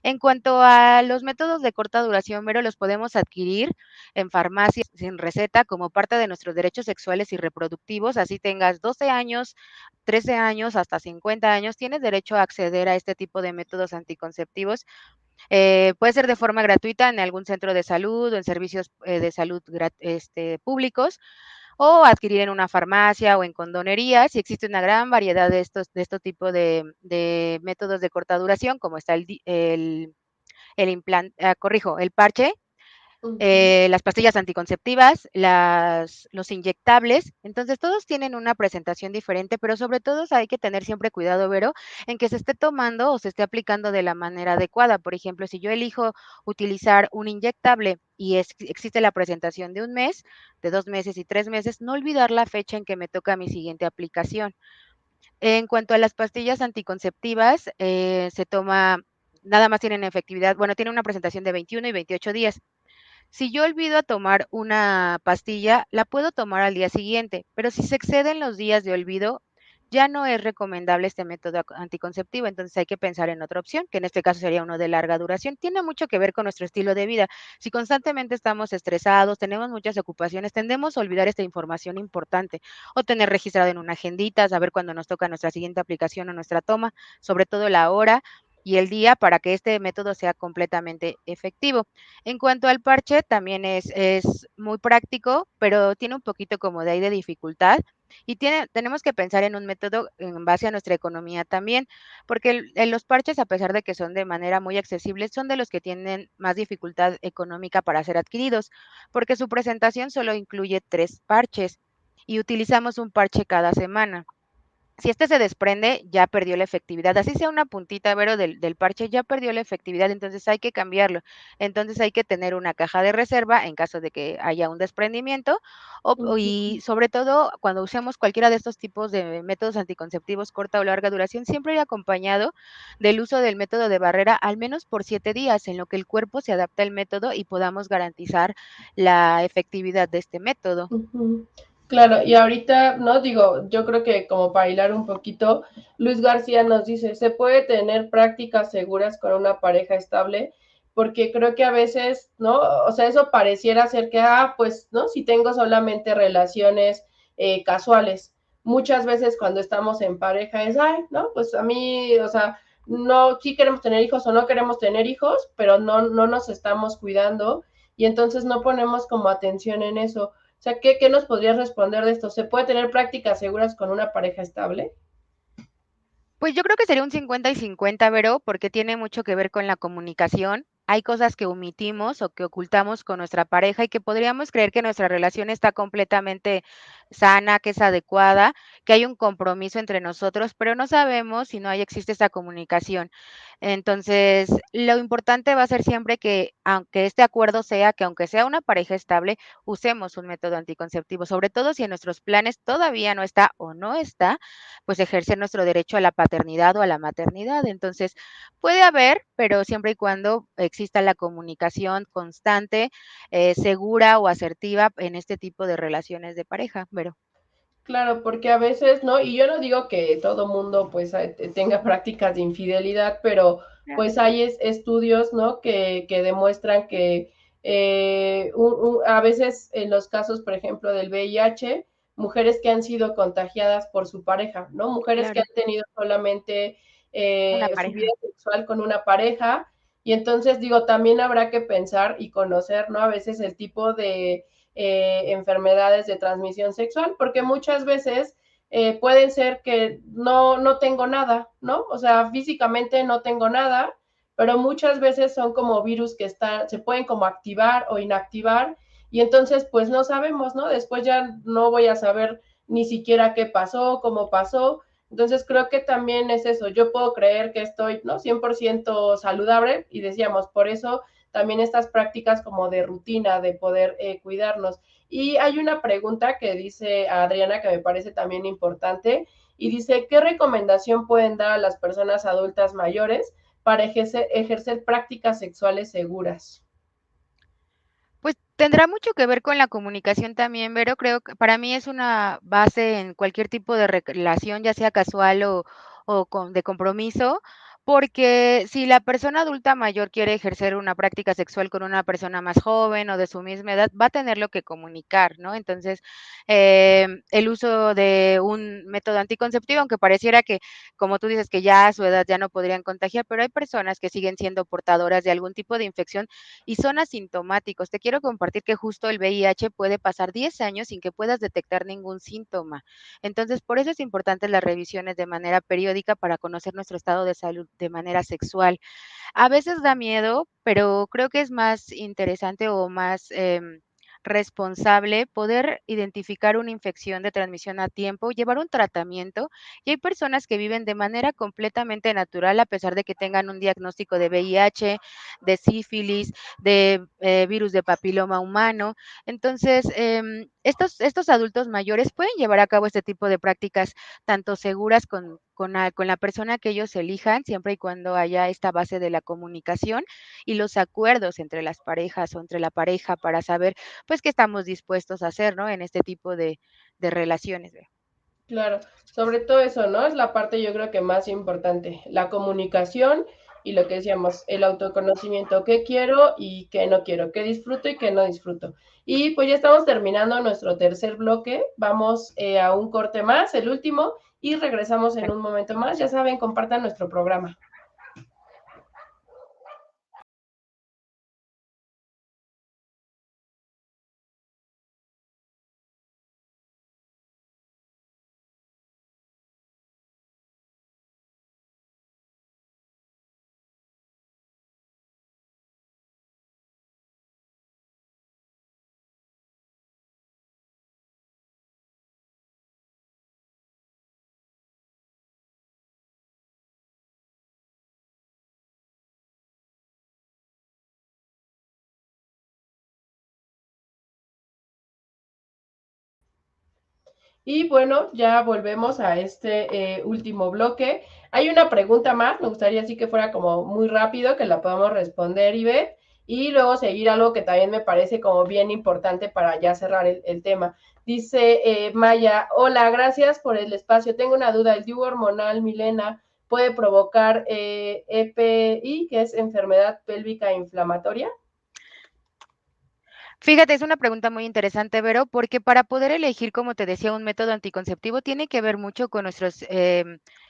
En cuanto a los métodos de corta duración, Vero, los podemos adquirir en farmacias sin receta como parte de nuestros derechos sexuales y reproductivos, así tengas 12 años, 13 años, hasta 50 años, tienes derecho a acceder a este tipo de métodos anticonceptivos. Puede ser de forma gratuita en algún centro de salud o en servicios de salud públicos, o adquirir en una farmacia o en condonerías. Y existe una gran variedad de estos tipos de métodos de corta duración, como está el implante, corrijo, el parche, Ujú, las pastillas anticonceptivas, los inyectables. Entonces, todos tienen una presentación diferente, pero sobre todo hay que tener siempre cuidado, Vero, en que se esté tomando o se esté aplicando de la manera adecuada. Por ejemplo, si yo elijo utilizar un inyectable y existe la presentación de un mes, de 2 meses y 3 meses, no olvidar la fecha en que me toca mi siguiente aplicación. En cuanto a las pastillas anticonceptivas, se toma, nada más tienen efectividad, bueno, tiene una presentación de 21 y 28 días. Si yo olvido a tomar una pastilla, la puedo tomar al día siguiente, pero si se exceden los días de olvido, ya no es recomendable este método anticonceptivo, entonces hay que pensar en otra opción, que en este caso sería uno de larga duración. Tiene mucho que ver con nuestro estilo de vida. Si constantemente estamos estresados, tenemos muchas ocupaciones, tendemos a olvidar esta información importante o tener registrado en una agendita, saber cuándo nos toca nuestra siguiente aplicación o nuestra toma, sobre todo la hora y el día para que este método sea completamente efectivo. En cuanto al parche, también es muy práctico, pero tiene un poquito como de ahí de dificultad y tenemos que pensar en un método en base a nuestra economía también, porque los parches, a pesar de que son de manera muy accesible, son de los que tienen más dificultad económica para ser adquiridos, porque su presentación solo incluye 3 parches y utilizamos un parche cada semana. Si este se desprende, ya perdió la efectividad. Así sea una puntita, Vero, del parche, ya perdió la efectividad, entonces hay que cambiarlo. Entonces hay que tener una caja de reserva en caso de que haya un desprendimiento ujú. y sobre todo cuando usemos cualquiera de estos tipos de métodos anticonceptivos corta o larga duración, siempre ir acompañado del uso del método de barrera al menos por 7 días, en lo que el cuerpo se adapta al método y podamos garantizar la efectividad de este método. Ujú. Claro, y ahorita, no digo, yo creo que como para hilar un poquito, Luis García nos dice, se puede tener prácticas seguras con una pareja estable, porque creo que a veces, ¿no? O sea, eso pareciera ser que, pues, ¿no? Si tengo solamente relaciones casuales, muchas veces cuando estamos en pareja es, ¿no? Pues a mí, o sea, no, sí queremos tener hijos o no queremos tener hijos, pero no nos estamos cuidando y entonces no ponemos como atención en eso. O sea, ¿qué nos podrías responder de esto? ¿Se puede tener prácticas seguras con una pareja estable? Pues yo creo que sería un 50 y 50, Vero, porque tiene mucho que ver con la comunicación. Hay cosas que omitimos o que ocultamos con nuestra pareja y que podríamos creer que nuestra relación está completamente sana, que es adecuada, que hay un compromiso entre nosotros, pero no sabemos si no existe esa comunicación. Entonces, lo importante va a ser siempre que, aunque este acuerdo sea que aunque sea una pareja estable, usemos un método anticonceptivo, sobre todo si en nuestros planes todavía no está o no está, pues ejercer nuestro derecho a la paternidad o a la maternidad. Entonces, puede haber, pero siempre y cuando exista la comunicación constante, segura o asertiva en este tipo de relaciones de pareja, pero Claro, porque a veces, ¿no? Y yo no digo que todo mundo pues tenga prácticas de infidelidad, pero pues hay estudios, ¿no? Que demuestran que a veces en los casos, por ejemplo, del VIH, mujeres que han sido contagiadas por su pareja, ¿no? Mujeres que claro, han tenido solamente una su vida pareja. sexual con una pareja. Y entonces digo, también habrá que pensar y conocer, ¿no? A veces el tipo de enfermedades de transmisión sexual, porque muchas veces pueden ser que no tengo nada, ¿no? O sea, físicamente no tengo nada, pero muchas veces son como virus que se pueden como activar o inactivar y entonces pues no sabemos, ¿no? Después ya no voy a saber ni siquiera qué pasó, cómo pasó. Entonces creo que también es eso, yo puedo creer que estoy, ¿no? 100% saludable y decíamos, por eso también estas prácticas como de rutina, de poder cuidarnos. Y hay una pregunta que dice Adriana que me parece también importante y dice, ¿qué recomendación pueden dar a las personas adultas mayores para ejercer prácticas sexuales seguras? Pues tendrá mucho que ver con la comunicación también, pero creo que para mí es una base en cualquier tipo de relación, ya sea casual o de compromiso, porque si la persona adulta mayor quiere ejercer una práctica sexual con una persona más joven o de su misma edad, va a tenerlo que comunicar, ¿no? Entonces, el uso de un método anticonceptivo, aunque pareciera que, como tú dices, que ya a su edad ya no podrían contagiar, pero hay personas que siguen siendo portadoras de algún tipo de infección y son asintomáticos. Te quiero compartir que justo el VIH puede pasar 10 años sin que puedas detectar ningún síntoma. Entonces, por eso es importante las revisiones de manera periódica para conocer nuestro estado de salud de manera sexual. A veces da miedo, pero creo que es más interesante o más responsable poder identificar una infección de transmisión a tiempo, llevar un tratamiento y hay personas que viven de manera completamente natural a pesar de que tengan un diagnóstico de VIH, de sífilis, de virus de papiloma humano. Entonces, estos adultos mayores pueden llevar a cabo este tipo de prácticas tanto seguras con la persona que ellos elijan, siempre y cuando haya esta base de la comunicación y los acuerdos entre las parejas o entre la pareja para saber, pues, qué estamos dispuestos a hacer, ¿no? En este tipo de relaciones. Claro, sobre todo eso, ¿no? Es la parte yo creo que más importante, la comunicación y lo que decíamos, el autoconocimiento, qué quiero y qué no quiero, qué disfruto y qué no disfruto. Y pues ya estamos terminando nuestro tercer bloque, vamos a un corte más, el último, y regresamos en un momento más. Ya saben, compartan nuestro programa. Y bueno, ya volvemos a este último bloque. Hay una pregunta más, me gustaría así que fuera como muy rápido, que la podamos responder, Ivette, y luego seguir algo que también me parece como bien importante para ya cerrar el tema. Dice Maya, hola, gracias por el espacio. Tengo una duda, ¿el DIU hormonal Milena puede provocar EPI, que es enfermedad pélvica inflamatoria? Fíjate, es una pregunta muy interesante, Vero, porque para poder elegir, como te decía, un método anticonceptivo tiene que ver mucho con nuestro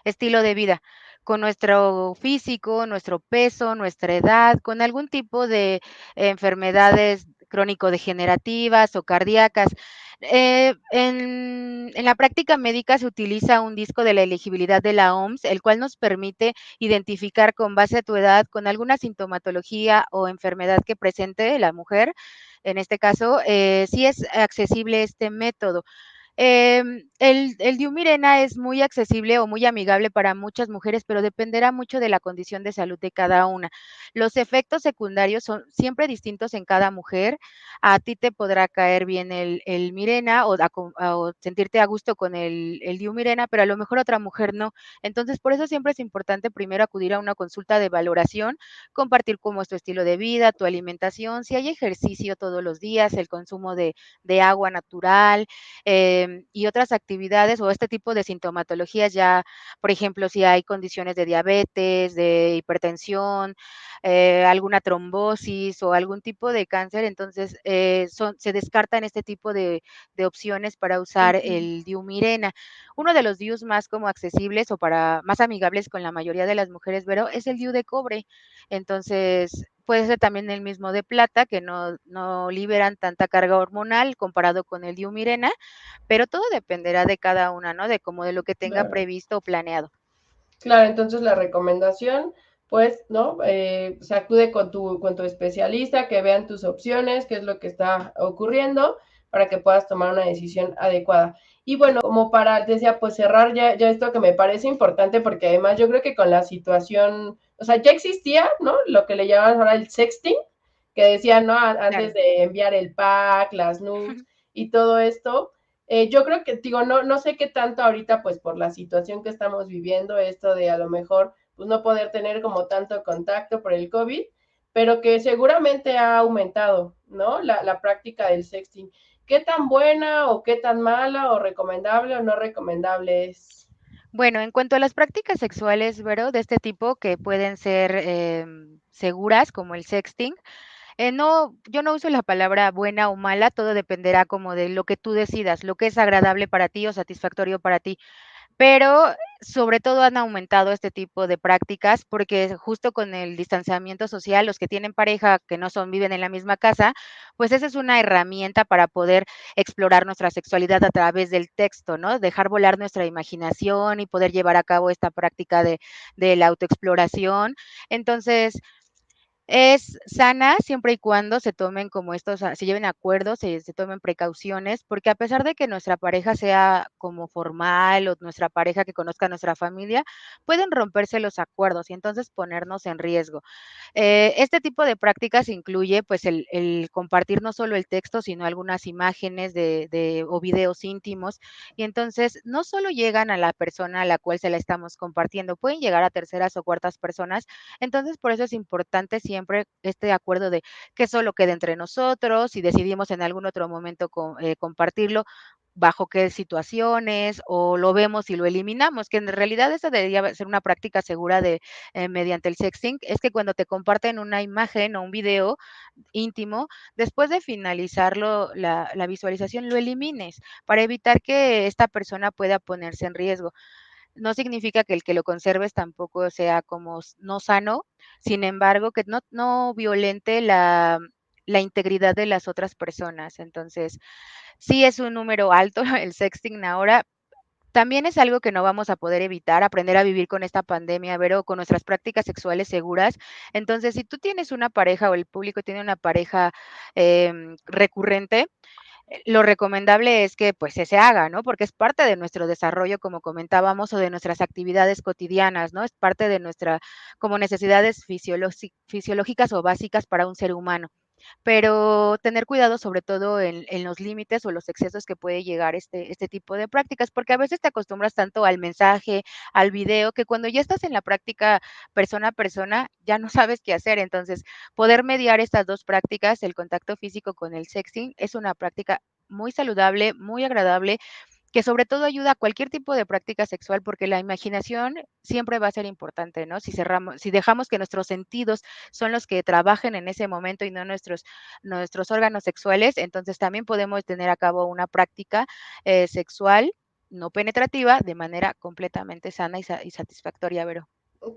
estilo de vida, con nuestro físico, nuestro peso, nuestra edad, con algún tipo de enfermedades crónico-degenerativas o cardíacas. En la práctica médica se utiliza un disco de la elegibilidad de la OMS, el cual nos permite identificar con base a tu edad, con alguna sintomatología o enfermedad que presente la mujer, en este caso, sí es accesible este método. El Diumirena es muy accesible o muy amigable para muchas mujeres, pero dependerá mucho de la condición de salud de cada una. Los efectos secundarios son siempre distintos en cada mujer. A ti te podrá caer bien el Mirena o sentirte a gusto con el Diumirena, pero a lo mejor otra mujer no. Entonces, por eso siempre es importante primero acudir a una consulta de valoración, compartir cómo es tu estilo de vida, tu alimentación, si hay ejercicio todos los días, el consumo de agua natural, y otras actividades o este tipo de sintomatologías ya, por ejemplo, si hay condiciones de diabetes, de hipertensión, alguna trombosis o algún tipo de cáncer, entonces se descartan este tipo de opciones para usar Ujú. el Diumirena. Uno de los DIUs más como accesibles o para más amigables con la mayoría de las mujeres, Vero, es el DIU de cobre. Entonces, puede ser también el mismo de plata, que no liberan tanta carga hormonal comparado con el Diumirena, pero todo dependerá de cada una, ¿no? De como de lo que tenga Claro. previsto o planeado. Claro, entonces la recomendación pues, ¿no? Se acude con tu especialista, que vean tus opciones, qué es lo que está ocurriendo, para que puedas tomar una decisión adecuada. Y bueno, como para, decía, pues cerrar ya esto que me parece importante, porque además yo creo que con la situación, o sea, ya existía, ¿no? Lo que le llaman ahora el sexting, que decían, ¿no? Antes Claro. de enviar el pack, las nudes y todo esto. Yo creo que, digo, no sé qué tanto ahorita, pues por la situación que estamos viviendo, esto de a lo mejor pues no poder tener como tanto contacto por el COVID, pero que seguramente ha aumentado, ¿no? La práctica del sexting. ¿Qué tan buena o qué tan mala o recomendable o no recomendable es? Bueno, en cuanto a las prácticas sexuales, Vero, de este tipo que pueden ser seguras, como el sexting, no, yo no uso la palabra buena o mala, todo dependerá como de lo que tú decidas, lo que es agradable para ti o satisfactorio para ti. Pero, sobre todo, han aumentado este tipo de prácticas, porque justo con el distanciamiento social, los que tienen pareja que no son viven en la misma casa, pues esa es una herramienta para poder explorar nuestra sexualidad a través del texto, ¿no? Dejar volar nuestra imaginación y poder llevar a cabo esta práctica de la autoexploración. Entonces, es sana siempre y cuando se tomen como estos, se lleven acuerdos, se tomen precauciones, porque a pesar de que nuestra pareja sea como formal o nuestra pareja que conozca a nuestra familia, pueden romperse los acuerdos y entonces ponernos en riesgo. Este tipo de prácticas incluye pues el compartir no solo el texto, sino algunas imágenes o videos íntimos. Y entonces no solo llegan a la persona a la cual se la estamos compartiendo, pueden llegar a terceras o cuartas personas. Entonces por eso es importante siempre este acuerdo de que solo quede entre nosotros, si decidimos en algún otro momento compartirlo, bajo qué situaciones, o lo vemos y lo eliminamos, que en realidad esa debería ser una práctica segura mediante el sexting, es que cuando te comparten una imagen o un video íntimo, después de finalizarlo, la visualización, lo elimines para evitar que esta persona pueda ponerse en riesgo. No significa que el que lo conserves tampoco sea como no sano, sin embargo, que no violente la integridad de las otras personas. Entonces, sí es un número alto el sexting ahora, también es algo que no vamos a poder evitar, aprender a vivir con esta pandemia, Vero, con nuestras prácticas sexuales seguras. Entonces, si tú tienes una pareja o el público tiene una pareja recurrente, lo recomendable es que pues se haga, ¿no? Porque es parte de nuestro desarrollo, como comentábamos, o de nuestras actividades cotidianas, ¿no? Es parte de nuestra, como necesidades fisiológicas o básicas para un ser humano, pero tener cuidado sobre todo en los límites o los excesos que puede llegar este tipo de prácticas, porque a veces te acostumbras tanto al mensaje, al video, que cuando ya estás en la práctica persona a persona, ya no sabes qué hacer. Entonces, poder mediar estas dos prácticas, el contacto físico con el sexting, es una práctica muy saludable, muy agradable, que sobre todo ayuda a cualquier tipo de práctica sexual, porque la imaginación siempre va a ser importante, ¿no? Si dejamos que nuestros sentidos son los que trabajen en ese momento y no nuestros órganos sexuales, entonces también podemos tener a cabo una práctica sexual no penetrativa de manera completamente sana y satisfactoria, Vero.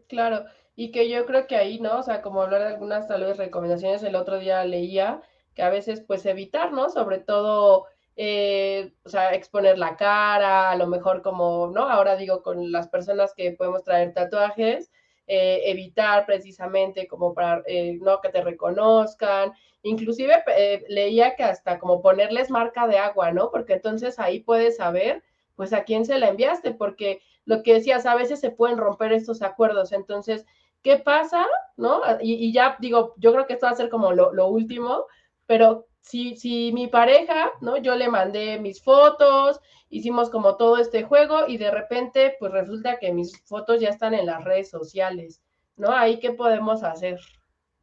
Claro, y que yo creo que ahí, ¿no? O sea, como hablar de algunas tal vez recomendaciones, el otro día leía que a veces pues evitar, ¿no? Sobre todo, o sea, exponer la cara, a lo mejor como, ¿no? Ahora digo, con las personas que podemos traer tatuajes, evitar precisamente como para, no que te reconozcan, inclusive leía que hasta como ponerles marca de agua, ¿no? Porque entonces ahí puedes saber pues a quién se la enviaste, porque lo que decías, a veces se pueden romper estos acuerdos. Entonces, ¿qué pasa? ¿No? Y ya digo, yo creo que esto va a ser como lo último, pero si mi pareja, ¿no? Yo le mandé mis fotos, hicimos como todo este juego y de repente, pues resulta que mis fotos ya están en las redes sociales, ¿no? Ahí, ¿qué podemos hacer?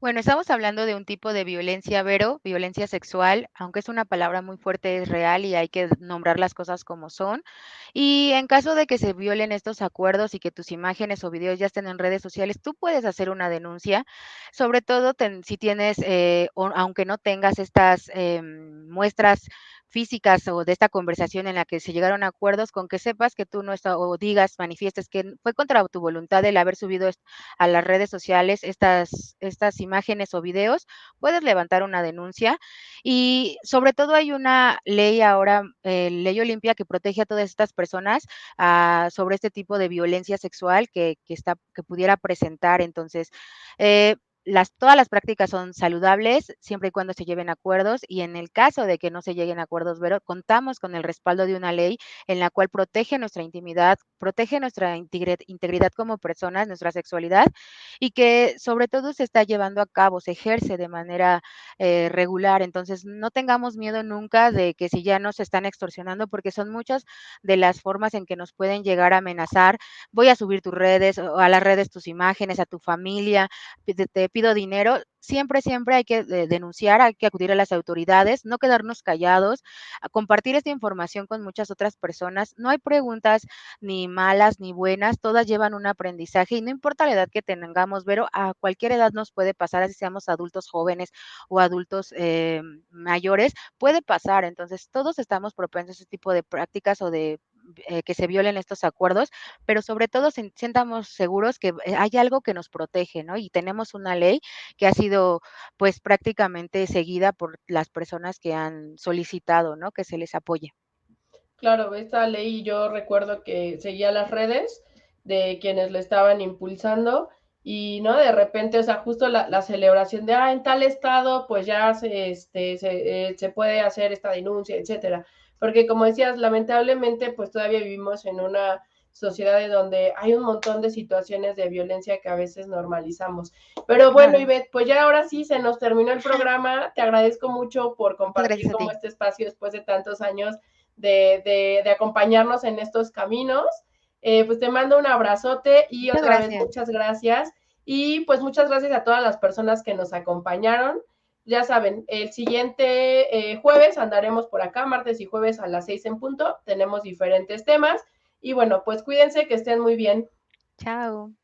Bueno, estamos hablando de un tipo de violencia, Vero, violencia sexual, aunque es una palabra muy fuerte, es real y hay que nombrar las cosas como son. Y en caso de que se violen estos acuerdos y que tus imágenes o videos ya estén en redes sociales, tú puedes hacer una denuncia, sobre todo si tienes, aunque no tengas estas muestras físicas o de esta conversación en la que se llegaron a acuerdos, con que sepas que tú no estás o digas, manifiestes que fue contra tu voluntad el haber subido a las redes sociales estas imágenes o videos, puedes levantar una denuncia. Y sobre todo hay una ley ahora, ley Olimpia, que protege a todas estas personas sobre este tipo de violencia sexual que pudiera presentar. Entonces, eh, todas las prácticas son saludables siempre y cuando se lleven acuerdos, y en el caso de que no se lleguen a acuerdos, Vero, contamos con el respaldo de una ley en la cual protege nuestra intimidad, protege nuestra integridad como personas, nuestra sexualidad, y que sobre todo se está llevando a cabo, se ejerce de manera regular. Entonces, no tengamos miedo nunca de que si ya nos están extorsionando, porque son muchas de las formas en que nos pueden llegar a amenazar. Voy a subir tus redes o a las redes tus imágenes, a tu familia, te pido dinero. Siempre, siempre hay que denunciar, hay que acudir a las autoridades, no quedarnos callados, a compartir esta información con muchas otras personas. No hay preguntas ni malas ni buenas, todas llevan un aprendizaje y no importa la edad que tengamos, pero a cualquier edad nos puede pasar, así seamos adultos jóvenes o adultos mayores, puede pasar. Entonces, todos estamos propensos a ese tipo de prácticas o de que se violen estos acuerdos, pero sobre todo sientamos seguros que hay algo que nos protege, ¿no? Y tenemos una ley que ha sido pues prácticamente seguida por las personas que han solicitado, ¿no? Que se les apoye. Claro, esta ley yo recuerdo que seguía las redes de quienes le estaban impulsando y, ¿no? De repente, o sea, justo la celebración de, en tal estado, pues ya se puede hacer esta denuncia, etcétera. Porque como decías, lamentablemente, pues todavía vivimos en una sociedad en donde hay un montón de situaciones de violencia que a veces normalizamos. Pero bueno, Claro. Ivette, pues ya ahora sí se nos terminó el programa. Te agradezco mucho por Muchas compartir gracias a como ti. este espacio después de tantos años de acompañarnos en estos caminos. Pues te mando un abrazote y Muchas otra vez gracias. muchas gracias. Y pues muchas gracias a todas las personas que nos acompañaron. Ya saben, el siguiente jueves andaremos por acá, martes y jueves a las 6 en punto. Tenemos diferentes temas. Y bueno, pues cuídense, que estén muy bien. Chao.